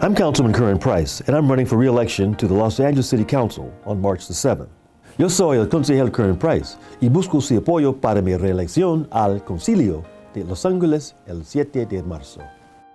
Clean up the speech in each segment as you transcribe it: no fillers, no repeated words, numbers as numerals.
I'm Councilman Curren Price, and I'm running for re-election to the Los Angeles City Council on March the 7th. Yo soy el concejal Curren Price y busco su apoyo para mi reelección al Concilio de Los Ángeles el 7 de marzo.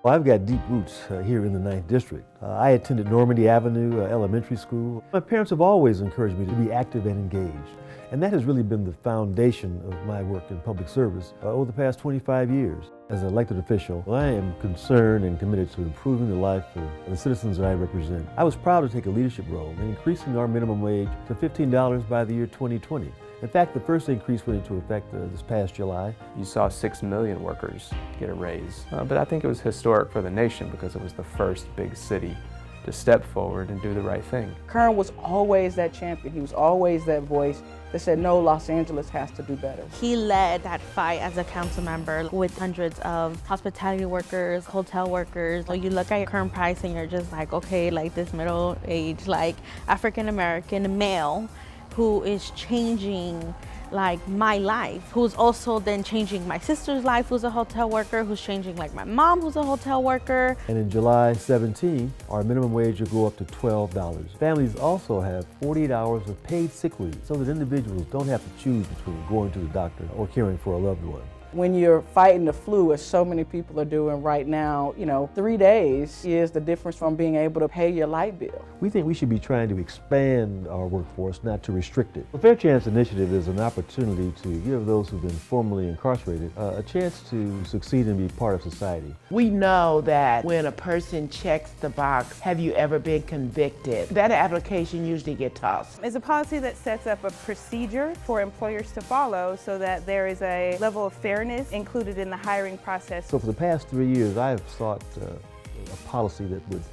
Well, I've got deep roots here in the 9th District. I attended Normandy Avenue Elementary School. My parents have always encouraged me to be active and engaged, and that has really been the foundation of my work in public service over the past 25 years. As an elected official, I am concerned and committed to improving the life of the citizens that I represent. I was proud to take a leadership role in increasing our minimum wage to $15 by the year 2020. In fact, the first increase went into effect this past July. You saw 6 million workers get a raise, but I think it was historic for the nation because it was the first big city to step forward and do the right thing. Curren was always that champion. He was always that voice that said, no, Los Angeles has to do better. He led that fight as a council member with hundreds of hospitality workers, hotel workers. So you look at Curren Price and you're just like, okay, like this middle-aged, like African-American male who is changing like my life, who's also then changing my sister's life, who's a hotel worker, who's changing like my mom, who's a hotel worker. And in July 17, our minimum wage will go up to $12. Families also have 48 hours of paid sick leave so that individuals don't have to choose between going to the doctor or caring for a loved one. When you're fighting the flu, as so many people are doing right now, 3 days is the difference from being able to pay your light bill. We think we should be trying to expand our workforce, not to restrict it. The Fair Chance Initiative is an opportunity to give those who've been formerly incarcerated a chance to succeed and be part of society. We know that when a person checks the box, have you ever been convicted, that application usually gets tossed. It's a policy that sets up a procedure for employers to follow so that there is a level of fairness included in the hiring process. So for the past 3 years, I have sought a policy that would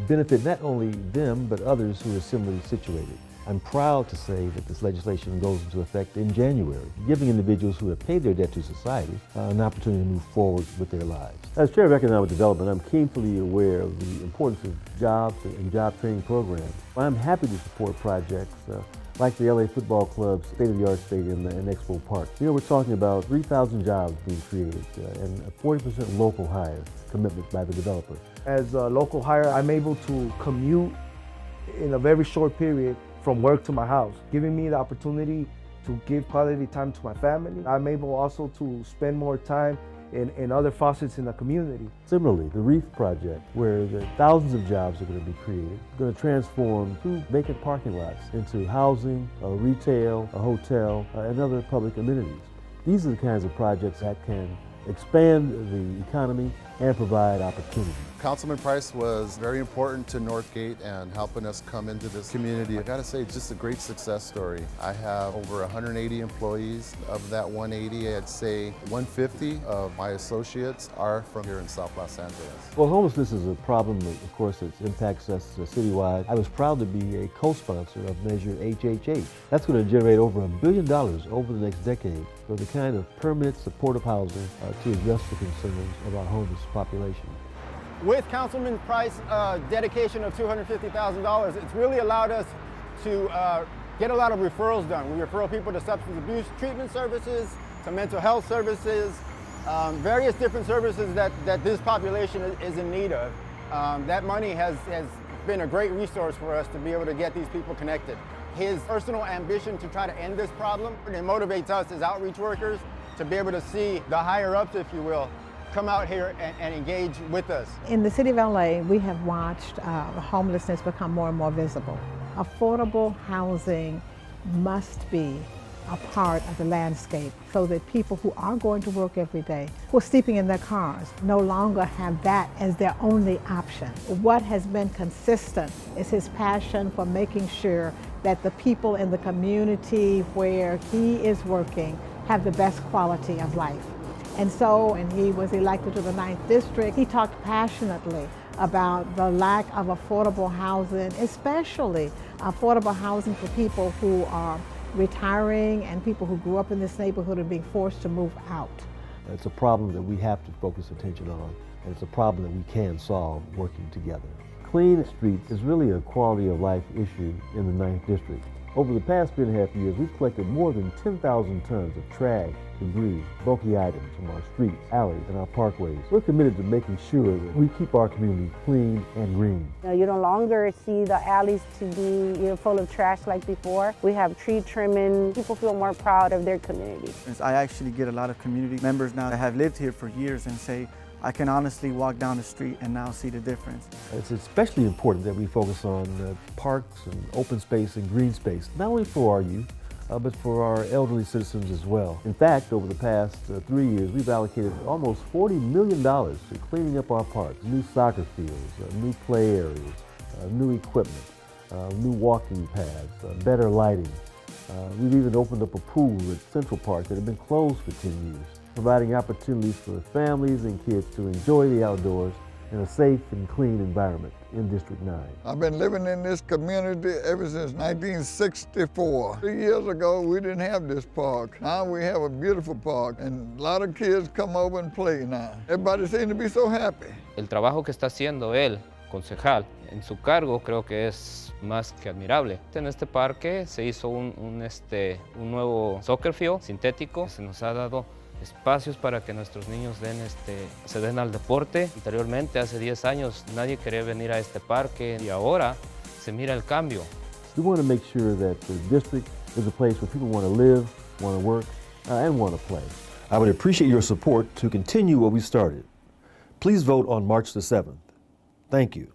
benefit not only them, but others who are similarly situated. I'm proud to say that this legislation goes into effect in January, giving individuals who have paid their debt to society an opportunity to move forward with their lives. As Chair of Economic Development, I'm keenly aware of the importance of jobs and job training programs. I'm happy to support projects like the LA Football Club's state-of-the-art stadium and Expo Park. We're talking about 3,000 jobs being created and a 40% local hire commitment by the developer. As a local hire, I'm able to commute in a very short period from work to my house, giving me the opportunity to give quality time to my family. I'm able also to spend more time in other facets in the community. Similarly, the Reef Project, where the thousands of jobs are going to be created, going to transform 2 vacant parking lots into housing, retail, a hotel, and other public amenities. These are the kinds of projects that can expand the economy and provide opportunity. Councilman Price was very important to Northgate and helping us come into this community. I gotta say, it's just a great success story. I have over 180 employees. Of that 180, I'd say 150 of my associates are from here in South Los Angeles. Well, homelessness is a problem, of course, that impacts us citywide. I was proud to be a co-sponsor of Measure HHH. That's going to generate over $1 billion over the next decade for the kind of permanent supportive housing to address the concerns of our homeless population. With Councilman Price's dedication of $250,000, it's really allowed us to get a lot of referrals done. We refer people to substance abuse treatment services, to mental health services, various different services that this population is in need of. That money has been a great resource for us to be able to get these people connected. His personal ambition to try to end this problem, it motivates us as outreach workers to be able to see the higher ups, if you will, come out here and engage with us. In the city of LA, we have watched homelessness become more and more visible. Affordable housing must be a part of the landscape so that people who are going to work every day, who are sleeping in their cars, no longer have that as their only option. What has been consistent is his passion for making sure that the people in the community where he is working have the best quality of life. And so, when he was elected to the 9th District, he talked passionately about the lack of affordable housing, especially affordable housing for people who are retiring and people who grew up in this neighborhood and being forced to move out. It's a problem that we have to focus attention on, and it's a problem that we can solve working together. Clean streets is really a quality of life issue in the 9th District. Over the past 3.5 years, we've collected more than 10,000 tons of trash, debris, bulky items from our streets, alleys, and our parkways. We're committed to making sure that we keep our community clean and green. You no longer see the alleys to be full of trash like before. We have tree trimming. People feel more proud of their community. I actually get a lot of community members now that have lived here for years and say, I can honestly walk down the street and now see the difference. It's especially important that we focus on parks and open space and green space, not only for our youth, but for our elderly citizens as well. In fact, over the past 3 years, we've allocated almost $40 million to cleaning up our parks, new soccer fields, new play areas, new equipment, new walking paths, better lighting. We've even opened up a pool at Central Park that had been closed for 10 years, providing opportunities for families and kids to enjoy the outdoors in a safe and clean environment in District 9. I've been living in this community ever since 1964. 3 years ago, we didn't have this park. Now we have a beautiful park, and a lot of kids come over and play now. Everybody seems to be so happy. El trabajo que está haciendo él, concejal, en su cargo creo que es más que admirable. En este parque se hizo un nuevo soccer field sintético. Se nos ha dado espacios para que nuestros niños se den al deporte. Anteriormente, hace 10 años, nadie quería venir a este parque y ahora se mira el cambio. We want to make sure that the district is a place where people want to live, want to work, and want to play. I would appreciate your support to continue what we started. Please vote on March the 7th. Thank you.